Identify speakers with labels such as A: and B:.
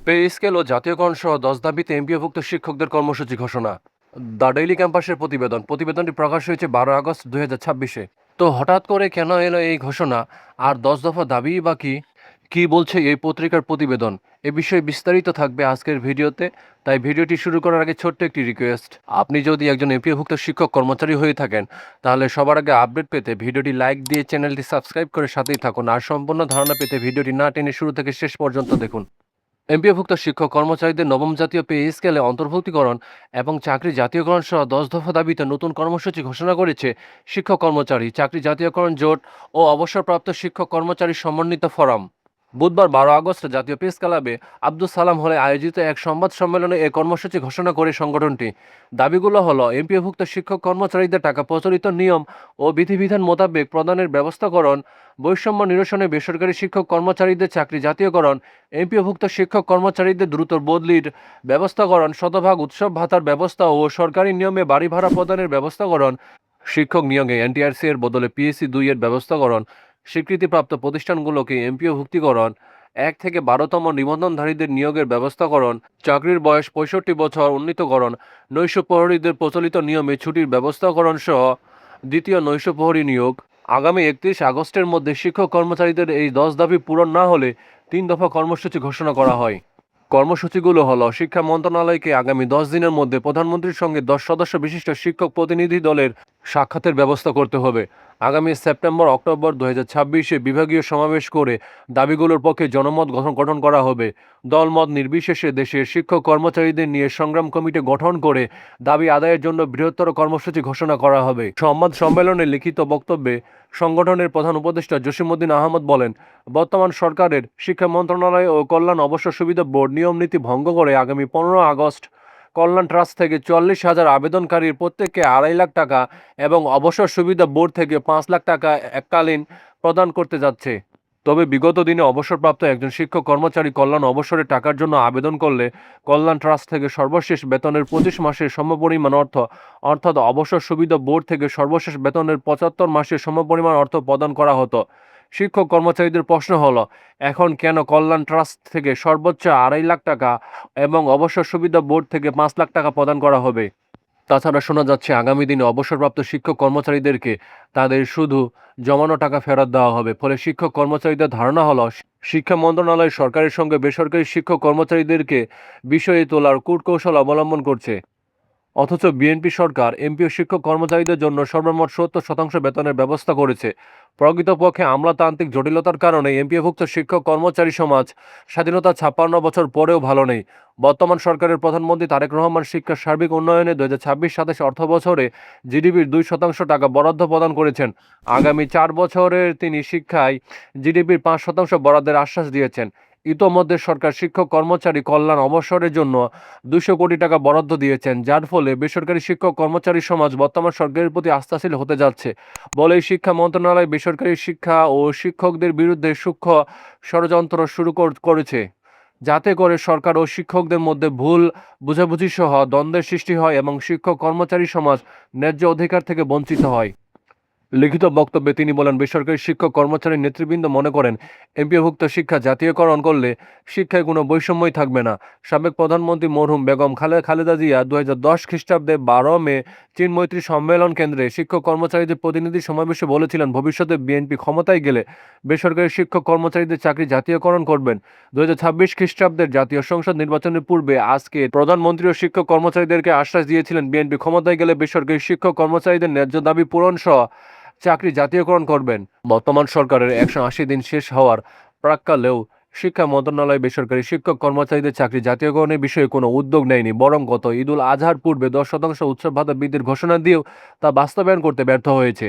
A: Pay scale ও জাতীয়করণ সহ 10 দাবিতে এমপিওভুক্ত শিক্ষকদের কর্মসূচি ঘোষণা। দ্য ডেইলি ক্যাম্পাসের প্রতিবেদনটি প্রকাশ হয়েছে 12 আগস্ট 2026-এ। তো হঠাৎ করে কেন এলো এই ঘোষণা, আর 10 দফা দাবি বা কি কি বলছে এই পত্রিকার প্রতিবেদন, এ বিষয়ে বিস্তারিত থাকবে আজকের ভিডিওতে। তাই ভিডিওটি শুরু করার আগে ছোট্ট একটি রিকোয়েস্ট, আপনি যদি একজন এমপিওভুক্ত শিক্ষক কর্মচারী হয়ে থাকেন তাহলে সবার আগে আপডেট পেতে ভিডিওটি লাইক দিয়ে চ্যানেলটি সাবস্ক্রাইব করে সাথেই থাকুন, আর সম্পূর্ণ ধারণা পেতে ভিডিওটি না টেনে শুরু থেকে শেষ পর্যন্ত দেখুন। এমপিওভুক্ত শিক্ষক কর্মচারীদের নবম জাতীয় পে স্কেলে অন্তর্ভুক্তিকরণ এবং চাকরি জাতীয়করণ সহ 10 দফা দাবিতে নতুন কর্মসূচি ঘোষণা করেছে শিক্ষক কর্মচারী চাকরি জাতীয়করণ জোট ও অবসরপ্রাপ্ত শিক্ষক কর্মচারী সমন্বিত ফোরাম। বুধবার 12 আগস্ট জাতীয় প্রেস ক্লাবে আব্দুল সালাম হলে আয়োজিত এক সংবাদ সম্মেলনে এ কর্মসূচি ঘোষণা করে সংগঠনটি। দাবিগুলো হলো এমপিওভুক্ত শিক্ষক কর্মচারীদের টাকা প্রচলিত নিয়ম ও বিধিবিধান মোতাবেক প্রদানের ব্যবস্থাকরণ, বৈষম্য নিরসনে বেসরকারি শিক্ষক কর্মচারীদের চাকরি জাতীয়করণ, এমপিওভুক্ত শিক্ষক কর্মচারীদের দ্রুত বদলির ব্যবস্থাকরণ, শতভাগ উৎসব ভাতার ব্যবস্থা ও সরকারি নিয়মে বাড়ি ভাড়া প্রদানের ব্যবস্থাকরণ, শিক্ষক নিয়োগে এনটিআরসি এর বদলে পিএসসি 2 এর ব্যবস্থাকরণ, স্বীকৃতিপ্রাপ্ত প্রতিষ্ঠানগুলোকে এমপিওভুক্তিকরণ, 1 থেকে 12তম নিবন্ধনধারীদের নিয়োগের ব্যবস্থাকরণ, চাকরির বয়স 65 বছর উন্নীতকরণ, নৈশ প্রহরীদের প্রচলিত নিয়মে ছুটির ব্যবস্থাকরণ সহ দ্বিতীয় নৈশ প্রহরী নিয়োগ। আগামী 31 আগস্টের মধ্যে শিক্ষক কর্মচারীদের এই 10 দাবি পূরণ না হলে 3 দফা কর্মসূচি ঘোষণা করা হয়। কর্মসূচিগুলো হলো শিক্ষা মন্ত্রণালয়কে আগামী 10 দিনের মধ্যে প্রধানমন্ত্রীর সঙ্গে 10 সদস্য বিশিষ্ট শিক্ষক প্রতিনিধি দলের সাক্ষাতের ব্যবস্থা করতে হবে। আগামী সেপ্টেম্বর-অক্টোবর 2026-এ বিভাগীয় সমাবেশ করে দাবিগুলোর পক্ষে জনমত গঠন করা হবে। দলমত নির্বিশেষে দেশের শিক্ষক কর্মচারীদের নিয়ে সংগ্রাম কমিটি গঠন করে দাবি আদায়ের জন্য বৃহত্তর কর্মসূচি ঘোষণা করা হবে। সংবাদ সম্মেলনে লিখিত বক্তব্যে সংগঠনের প্রধান উপদেষ্টা জসিমউদ্দিন আহমদ বলেন, বর্তমান সরকারের শিক্ষা মন্ত্রণালয় ও কল্যাণ অবসর সুবিধা বোর্ড নিয়ম নীতি ভঙ্গ করে আগামী 15 আগস্ট কল্যাণ ট্রাস্ট থেকে 40,000 আবেদনকারীর প্রত্যেককে 2.5 লাখ টাকা এবং অবসর সুবিধা বোর্ড থেকে 5 লাখ টাকা এককালীন প্রদান করতে যাচ্ছে। তবে বিগত দিনে অবসরপ্রাপ্ত একজন শিক্ষক কর্মচারী কল্যাণ অবসরের টাকার জন্য আবেদন করলে কল্যাণ ট্রাস্ট থেকে সর্বশেষ বেতনের 25 মাসের সমপরিমাণ অর্থ, অর্থাৎ অবসর সুবিধা বোর্ড থেকে সর্বশেষ বেতনের 75 মাসের সমপরিমাণ অর্থ প্রদান করা হতো। শিক্ষক কর্মচারীদের প্রশ্ন হলো, এখন কেন কল্যাণ ট্রাস্ট থেকে সর্বোচ্চ 2.5 লাখ টাকা এবং অবসর সুবিধা বোর্ড থেকে 5 লাখ টাকা প্রদান করা হবে? তাছাড়া শোনা যাচ্ছে আগামী দিনে অবসরপ্রাপ্ত শিক্ষক কর্মচারীদেরকে তাদের শুধু জমানো টাকা ফেরত দেওয়া হবে। ফলে শিক্ষক কর্মচারীদের ধারণা হলো শিক্ষা মন্ত্রণালয় সরকারের সঙ্গে বেসরকারি শিক্ষক কর্মচারীদেরকে বিষয়ে তোলার কূটকৌশল অবলম্বন করছে। অথচ বিএনপি সরকার এমপিও শিক্ষক কর্মচারীদের জন্য সর্বমোট 70% বেতনের ব্যবস্থা করেছে। প্রকৃতপক্ষে আমলাতান্ত্রিক জটিলতার কারণে এমপিওভুক্ত শিক্ষক কর্মচারী সমাজ স্বাধীনতা 56 বছর পরেও ভালো নেই। বর্তমান সরকারের প্রধানমন্ত্রী তারেক রহমান শিক্ষার সার্বিক উন্নয়নে 2026-27 অর্থবছরে জিডিপির 2% টাকা বরাদ্দ প্রদান করেছেন। আগামী 4 বছরের তিনি শিক্ষায় জিডিপির 5% বরাদ্দের আশ্বাস দিয়েছেন। ইতোমধ্যে সরকার শিক্ষক কর্মচারী কল্যাণ অবসরের জন্য 200 কোটি টাকা বরাদ্দ দিয়েছেন, যার ফলে বেসরকারি শিক্ষক কর্মচারী সমাজ বর্তমান সরকারের প্রতি আস্থাশীল হতে যাচ্ছে বলেই শিক্ষা মন্ত্রণালয় বেসরকারি শিক্ষা ও শিক্ষকদের বিরুদ্ধে সূক্ষ্ম ষড়যন্ত্র শুরু করেছে, যাতে করে সরকার ও শিক্ষকদের মধ্যে ভুল বোঝাবুঝি সহ দ্বন্দ্বের সৃষ্টি হয় এবং শিক্ষক কর্মচারী সমাজ ন্যায্য অধিকার থেকে বঞ্চিত হয়। লিখিত বক্তব্যে তিনি বলেন, বেসরকারি শিক্ষক কর্মচারী নেতৃবৃন্দ মনে করেন এমপিওভুক্ত শিক্ষা জাতীয়করণ করলে শিক্ষায় কোনো বৈষম্যই থাকবে না। সাবেক প্রধানমন্ত্রী মরহুম বেগম খালেদা জিয়া 2010 খ্রিস্টাব্দে 12 মে চীন মৈত্রী সম্মেলন কেন্দ্রে শিক্ষক কর্মচারীদের প্রতিনিধি সমাবেশে বলেছিলেন, ভবিষ্যতে বিএনপি ক্ষমতায় গেলে বেসরকারি শিক্ষক কর্মচারীদের চাকরি জাতীয়করণ করবেন। 2026 খ্রিস্টাব্দের জাতীয় সংসদ নির্বাচনের পূর্বে আজকে প্রধানমন্ত্রী ও শিক্ষক কর্মচারীদেরকে আশ্বাস দিয়েছিলেন, বিএনপি ক্ষমতায় গেলে বেসরকারি শিক্ষক কর্মচারীদের ন্যায্য দাবি পূরণ সহ চাকরি জাতীয়করণ করবেন। বর্তমান সরকারের 180 দিন শেষ হওয়ার প্রাক্কালেও শিক্ষা মন্ত্রণালয় বেসরকারি শিক্ষক কর্মচারীদের চাকরি জাতীয়করণের বিষয়ে কোনো উদ্যোগ নেয়নি, বরং গত ঈদুল আজহার পূর্বে 10% উৎসব ভাতা বৃদ্ধির ঘোষণা দিয়েও তা বাস্তবায়ন করতে ব্যর্থ হয়েছে।